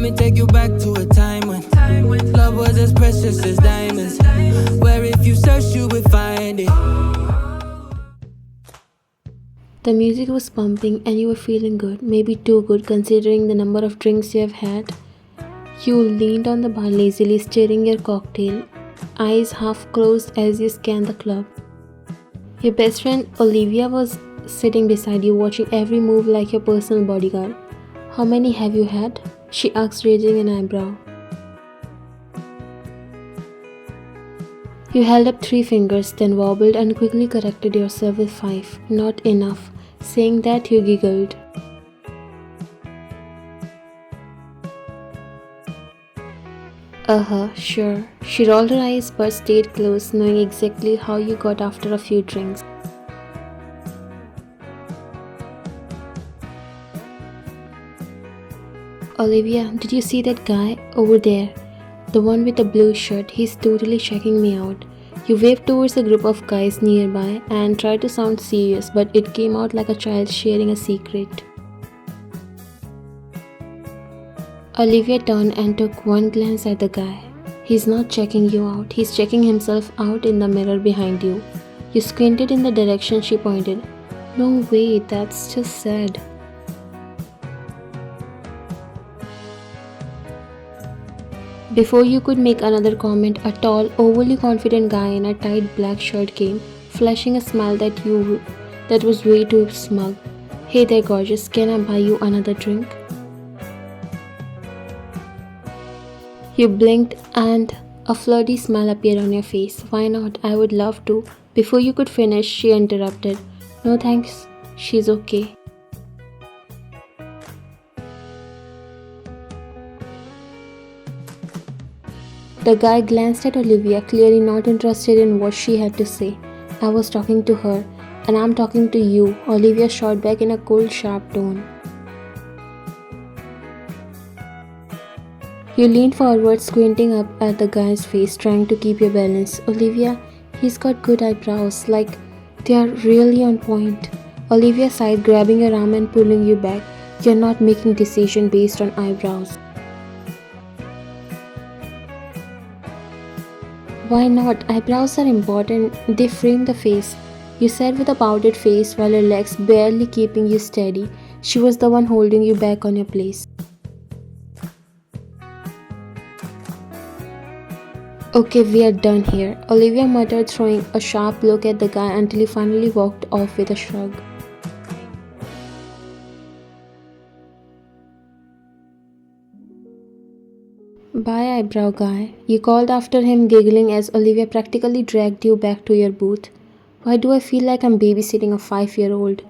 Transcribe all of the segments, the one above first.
me take you back to a time when love was as precious as diamonds, where if you search you would find it. The music was pumping and you were feeling good, maybe too good considering the number of drinks you have had. You leaned on the bar lazily, stirring your cocktail, eyes half closed as you scanned the club. Your best friend Olivia was sitting beside you, watching every move like your personal bodyguard. "How many have you had?" she asked, raising an eyebrow. You held up 3 fingers, then wobbled and quickly corrected yourself with 5. "Not enough." Saying that, you giggled. Sure. She rolled her eyes but stayed close, knowing exactly how you got after a few drinks. "Olivia, did you see that guy over there? The one with the blue shirt, he's totally checking me out." You waved towards a group of guys nearby and tried to sound serious, but it came out like a child sharing a secret. Olivia turned and took one glance at the guy. "He's not checking you out, he's checking himself out in the mirror behind you." You squinted in the direction she pointed. "No way, that's just sad." Before you could make another comment, a tall, overly confident guy in a tight black shirt came, flashing a smile that was way too smug. "Hey there, gorgeous, can I buy you another drink?" You blinked and a flirty smile appeared on your face. "Why not? I would love to." Before you could finish, she interrupted. "No thanks, she's okay." The guy glanced at Olivia, clearly not interested in what she had to say. "I was talking to her, and I'm talking to you," Olivia shot back in a cold, sharp tone. You leaned forward, squinting up at the guy's face, trying to keep your balance. "Olivia, he's got good eyebrows, like they are really on point." Olivia sighed, grabbing your arm and pulling you back. "You're not making decisions based on eyebrows." "Why not? Eyebrows are important. They frame the face." You said with a pouted face while her legs barely keeping you steady. She was the one holding you back on your place. "Okay, we are done here," Olivia muttered, throwing a sharp look at the guy until he finally walked off with a shrug. "Bye, eyebrow guy," you called after him, giggling as Olivia practically dragged you back to your booth. "Why do I feel like I'm babysitting a 5-year-old?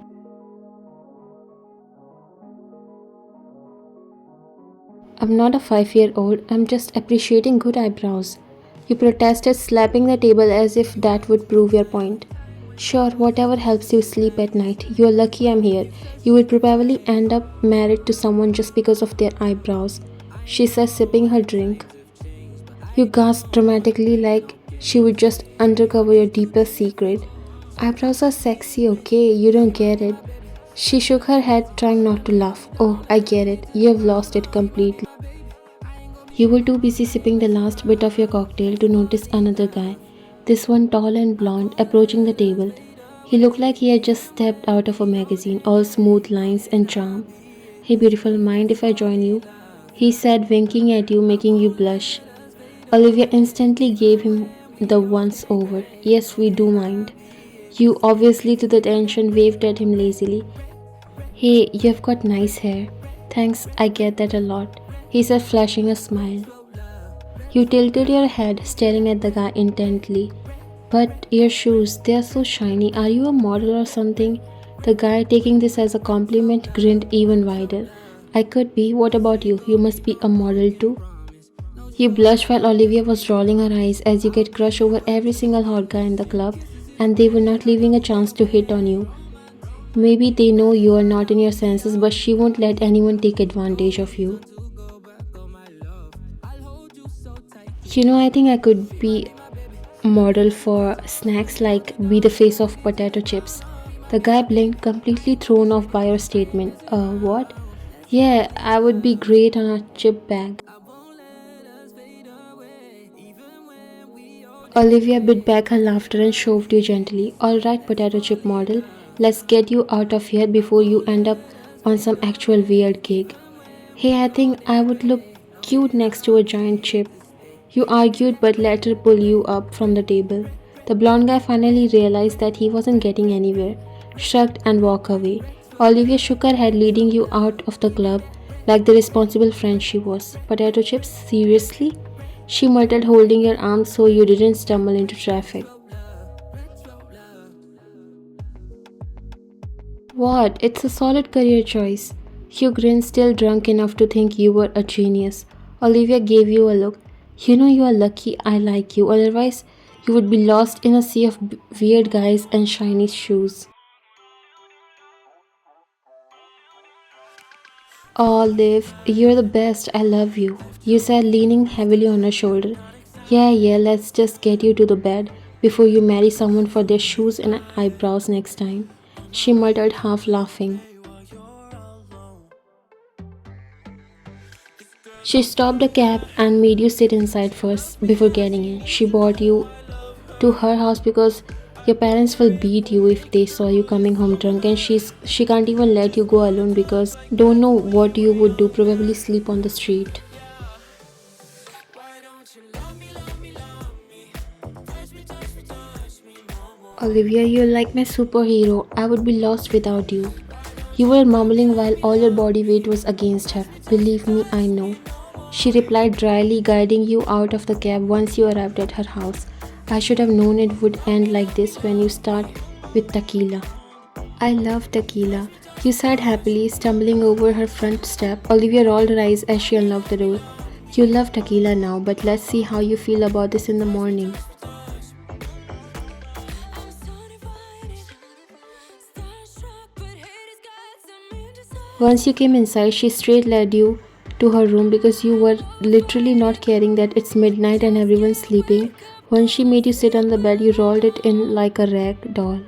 "I'm not a 5-year-old, I'm just appreciating good eyebrows," you protested, slapping the table as if that would prove your point. "Sure, whatever helps you sleep at night. You're lucky I'm here. You would probably end up married to someone just because of their eyebrows," she said, sipping her drink. You gasped dramatically like she would just uncover your deepest secret. "Eyebrows are sexy, okay? You don't get it." She shook her head, trying not to laugh. "Oh, I get it. You have lost it completely." You were too busy sipping the last bit of your cocktail to notice another guy, this one tall and blonde, approaching the table. He looked like he had just stepped out of a magazine, all smooth lines and charm. "Hey beautiful, mind if I join you?" he said, winking at you, making you blush. Olivia instantly gave him the once over. "Yes, we do mind." You, obviously to the tension, waved at him lazily. "Hey, you've got nice hair." "Thanks, I get that a lot," he said, flashing a smile. You tilted your head, staring at the guy intently. "But your shoes, they are so shiny. Are you a model or something?" The guy, taking this as a compliment, grinned even wider. "I could be. What about you? You must be a model too." You blushed while Olivia was rolling her eyes as you get crushed over every single hot guy in the club, and they were not leaving a chance to hit on you. Maybe they know you are not in your senses, but she won't let anyone take advantage of you. I think I could be a model for snacks, like be the face of potato chips." The guy blinked, completely thrown off by your statement. What?" Yeah, I would be great on a chip bag. Olivia bit back her laughter and shoved you gently. Alright, potato chip model, let's get you out of here before you end up on some actual weird cake. Hey, I think I would look cute next to a giant chip. You argued but let her pull you up from the table. The blonde guy finally realized that he wasn't getting anywhere, shrugged and walked away. Olivia shook her head, leading you out of the club like the responsible friend she was. Potato chips? Seriously? She muttered, holding your arm so you didn't stumble into traffic. What? It's a solid career choice. Hugh grinned, still drunk enough to think you were a genius. Olivia gave you a look. You know you are lucky I like you, otherwise, you would be lost in a sea of weird guys and shiny shoes. Olive, you're the best. I love you. You said, leaning heavily on her shoulder. Yeah, let's just get you to the bed before you marry someone for their shoes and eyebrows next time. She muttered, half laughing. She stopped the cab and made you sit inside first before getting in. She brought you to her house because your parents will beat you if they saw you coming home drunk, and she can't even let you go alone because don't know what you would do, probably sleep on the street. Olivia, you're like my superhero. I would be lost without you. You were mumbling while all your body weight was against her. Believe me, I know. She replied dryly, guiding you out of the cab once you arrived at her house. I should have known it would end like this when you start with tequila. I love tequila. You sighed happily, stumbling over her front step. Olivia rolled her eyes as she unlocked the door. You love tequila now, but let's see how you feel about this in the morning. Once you came inside, she straight led you to her room because you were literally not caring that it's midnight and everyone's sleeping. Once she made you sit on the bed, you rolled it in like a rag doll.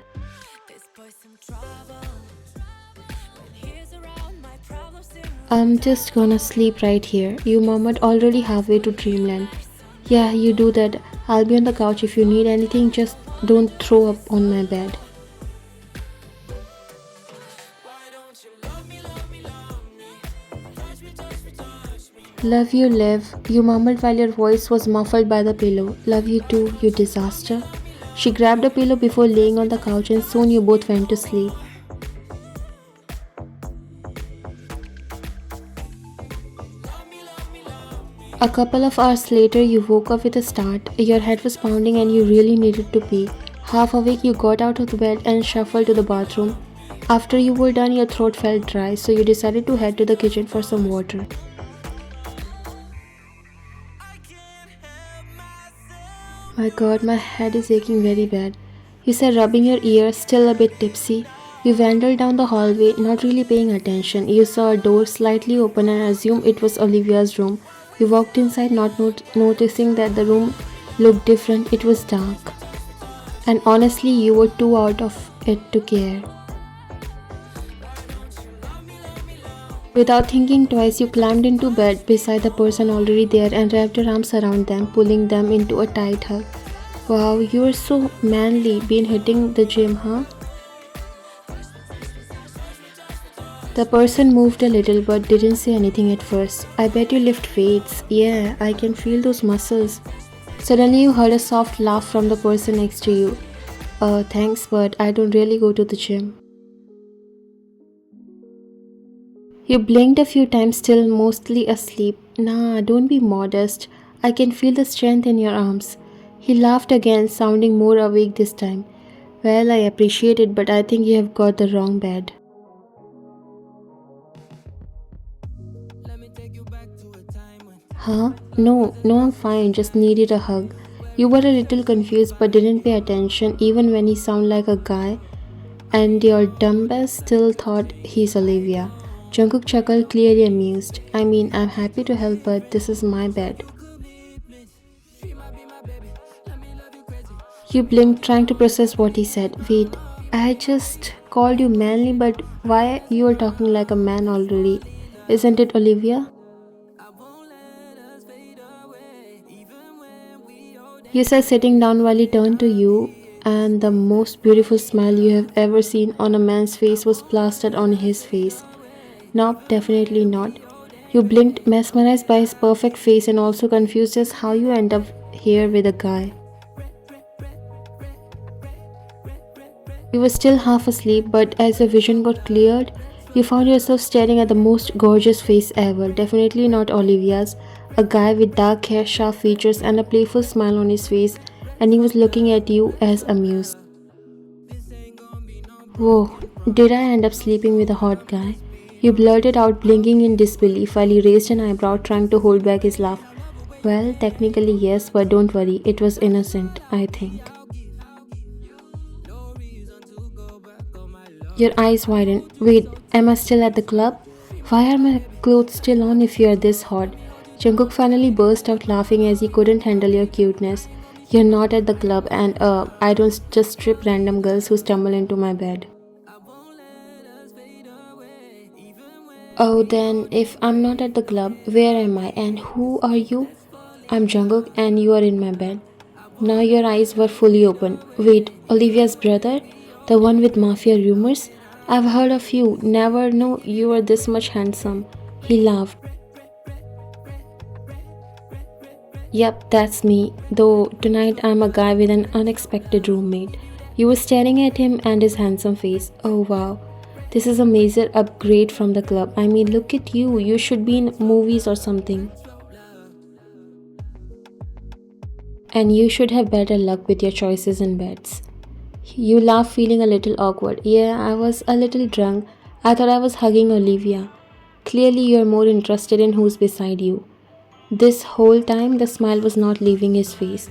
I'm just gonna sleep right here, you murmured, already halfway to dreamland. Yeah, you do that. I'll be on the couch if you need anything, just don't throw up on my bed. Love you, Liv, you mumbled while your voice was muffled by the pillow. Love you too, you disaster. She grabbed a pillow before laying on the couch and soon you both went to sleep. A couple of hours later, you woke up with a start. Your head was pounding and you really needed to pee. Half awake, you got out of the bed and shuffled to the bathroom. After you were done, your throat felt dry, so you decided to head to the kitchen for some water. My god, my head is aching very bad. You said, rubbing your ear, still a bit tipsy. You wandered down the hallway, not really paying attention. You saw a door slightly open and assumed it was Olivia's room. You walked inside, not noticing that the room looked different. It was dark. And honestly, you were too out of it to care. Without thinking twice, you climbed into bed beside the person already there and wrapped your arms around them, pulling them into a tight hug. Wow, you are so manly. Been hitting the gym, huh? The person moved a little but didn't say anything at first. I bet you lift weights. Yeah, I can feel those muscles. Suddenly, you heard a soft laugh from the person next to you. Thanks, but I don't really go to the gym. You blinked a few times, still mostly asleep. Nah, don't be modest. I can feel the strength in your arms. He laughed again, sounding more awake this time. Well, I appreciate it, but I think you have got the wrong bed. Huh? No, I'm fine, just needed a hug. You were a little confused but didn't pay attention even when he sounded like a guy, and your dumbass still thought he's Olivia. Jungkook chuckled, clearly amused. I mean, I'm happy to help, but this is my bed. You blinked, trying to process what he said. Wait, I just called you manly, but why you are talking like a man already? Isn't it, Olivia? You said sitting down while he turned to you, and the most beautiful smile you have ever seen on a man's face was plastered on his face. Nope, definitely not. You blinked, mesmerized by his perfect face, and also confused as how you end up here with a guy. You were still half asleep, but as your vision got cleared, you found yourself staring at the most gorgeous face ever. Definitely not Olivia's. A guy with dark hair, sharp features, and a playful smile on his face, and he was looking at you as amused. Whoa, did I end up sleeping with a hot guy? You blurted out, blinking in disbelief while he raised an eyebrow, trying to hold back his laugh. Well, technically, yes, but don't worry, it was innocent, I think. Your eyes widen. Wait, am I still at the club? Why are my clothes still on if you are this hot? Jungkook finally burst out laughing as he couldn't handle your cuteness. You're not at the club, and I don't just strip random girls who stumble into my bed. Oh, then if I'm not at the club, where am I and who are you? I'm Jungkook and you are in my bed. Now your eyes were fully open. Wait, Olivia's brother? The one with mafia rumors? I've heard of you. Never knew you were this much handsome. He laughed. Yep, that's me. Though tonight I'm a guy with an unexpected roommate. You were staring at him and his handsome face. Oh wow. This is a major upgrade from the club. I mean, look at you. You should be in movies or something. And you should have better luck with your choices in beds. You laugh, feeling a little awkward. Yeah, I was a little drunk. I thought I was hugging Olivia. Clearly, you're more interested in who's beside you. This whole time, the smile was not leaving his face.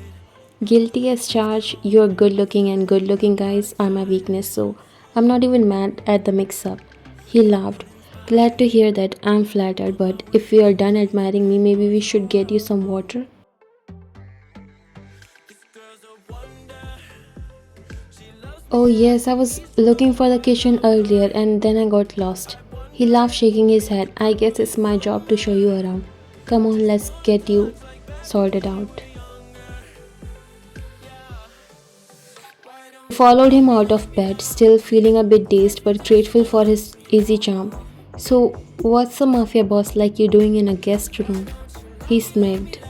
Guilty as charged, you're good looking, and good looking guys are my weakness, so I'm not even mad at the mix up. He laughed. Glad to hear that. I'm flattered, but if we are done admiring me, maybe we should get you some water. Oh, yes, I was looking for the kitchen earlier and then I got lost. He laughed, shaking his head. I guess it's my job to show you around. Come on, let's get you sorted out. Followed him out of bed, still feeling a bit dazed but grateful for his easy charm. So, what's a mafia boss like you doing in a guest room? He smirked.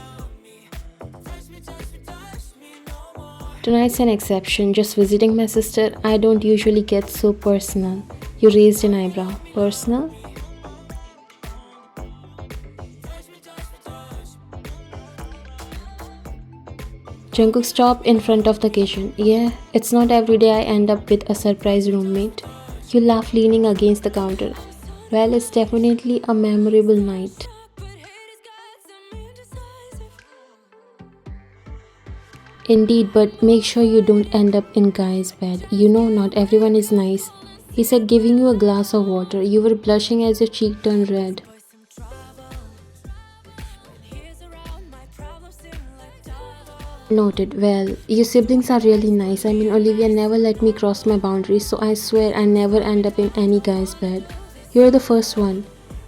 Tonight's an exception, just visiting my sister. I don't usually get so personal. You raised an eyebrow. Personal? Jungkook stopped in front of the kitchen. Yeah, it's not every day I end up with a surprise roommate. You laugh, leaning against the counter. Well, it's definitely a memorable night. Indeed, but make sure you don't end up in guy's bed. You know, not everyone is nice. He said, giving you a glass of water. You were blushing as your cheek turned red. Noted. Well, your siblings are really nice. I mean, Olivia never let me cross my boundaries, so I swear I never end up in any guy's bed. You're the first one,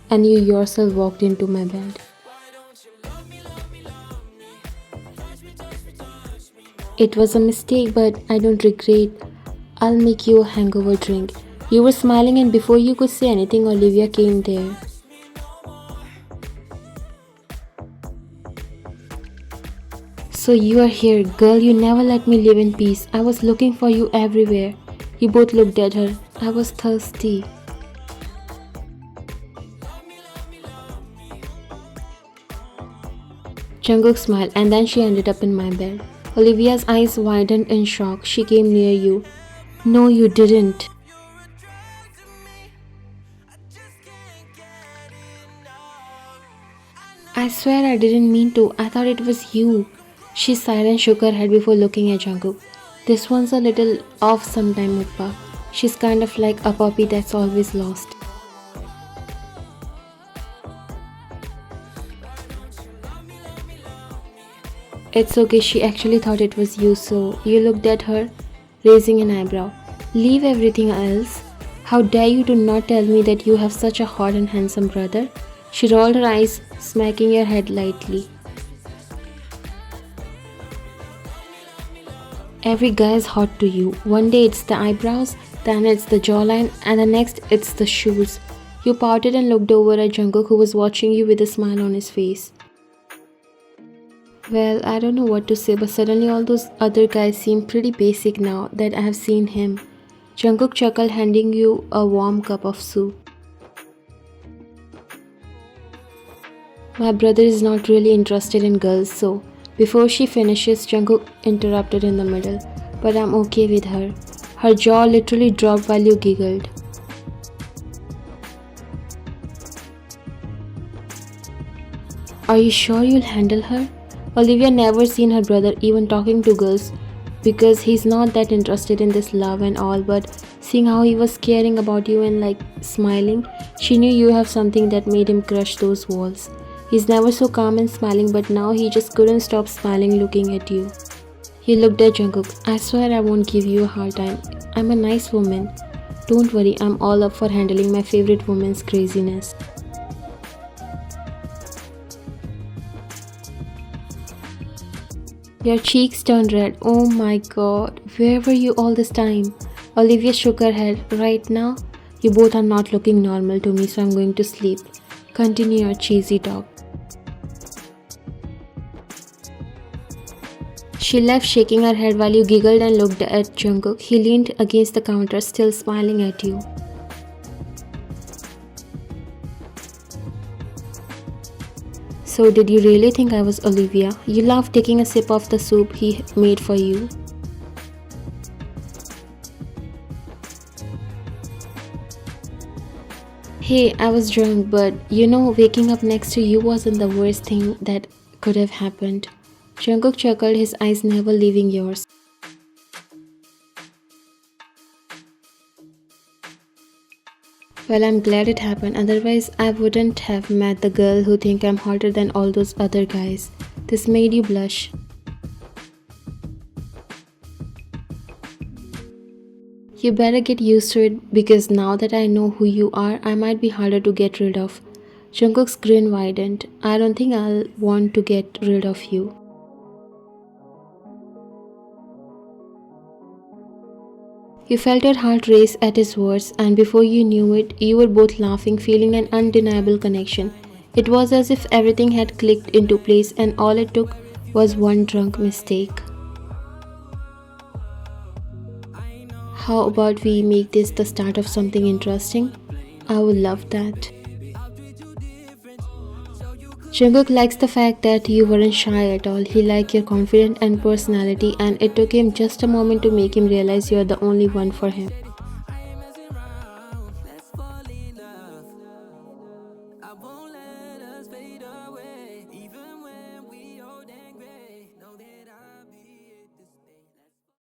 and you yourself walked into my bed. It was a mistake, but I don't regret. I'll make you a hangover drink. You were smiling, and before you could say anything, Olivia came there. So you are here, girl. You never let me live in peace. I was looking for you everywhere. You both looked at her. I was thirsty. Jungkook smiled, and then she ended up in my bed. Olivia's eyes widened in shock. She came near you. No, you didn't. I swear I didn't mean to. I thought it was you. She sighed and shook her head before looking at Jungkook. This one's a little off sometime, Oppa. She's kind of like a puppy that's always lost. It's okay, she actually thought it was you, so you looked at her, raising an eyebrow. Leave everything else? How dare you to not tell me that you have such a hot and handsome brother? She rolled her eyes, smacking her head lightly. Every guy is hot to you. One day it's the eyebrows, then it's the jawline, and the next it's the shoes. You pouted and looked over at Jungkook, who was watching you with a smile on his face. Well, I don't know what to say, but suddenly all those other guys seem pretty basic now that I have seen him. Jungkook chuckled, handing you a warm cup of soup. My brother is not really interested in girls, so before she finishes, Jungkook interrupted in the middle. But I'm okay with her. Her jaw literally dropped while you giggled. Are you sure you'll handle her? Olivia never seen her brother even talking to girls because he's not that interested in this love and all, but seeing how he was caring about you and like smiling, she knew you have something that made him crush those walls. He's never so calm and smiling, but now he just couldn't stop smiling looking at you. He looked at Jungkook. I swear I won't give you a hard time. I'm a nice woman. Don't worry, I'm all up for handling my favorite woman's craziness. Your cheeks turned red. Oh my god, where were you all this time? Olivia shook her head. Right now, you both are not looking normal to me, so I'm going to sleep. Continue your cheesy talk. She left, shaking her head while you giggled and looked at Jungkook. He leaned against the counter, still smiling at you. So did you really think I was Olivia? You loved taking a sip of the soup he made for you. Hey, I was drunk, but waking up next to you wasn't the worst thing that could have happened. Jungkook chuckled, his eyes never leaving yours. Well, I'm glad it happened, otherwise I wouldn't have met the girl who think I'm hotter than all those other guys. This made you blush. You better get used to it because now that I know who you are, I might be harder to get rid of. Jungkook's grin widened. I don't think I'll want to get rid of you. You felt your heart race at his words, and before you knew it, you were both laughing, feeling an undeniable connection. It was as if everything had clicked into place, and all it took was one drunk mistake. How about we make this the start of something interesting? I would love that. Jungkook likes the fact that you weren't shy at all. He liked your confidence and personality, and it took him just a moment to make him realize you're the only one for him.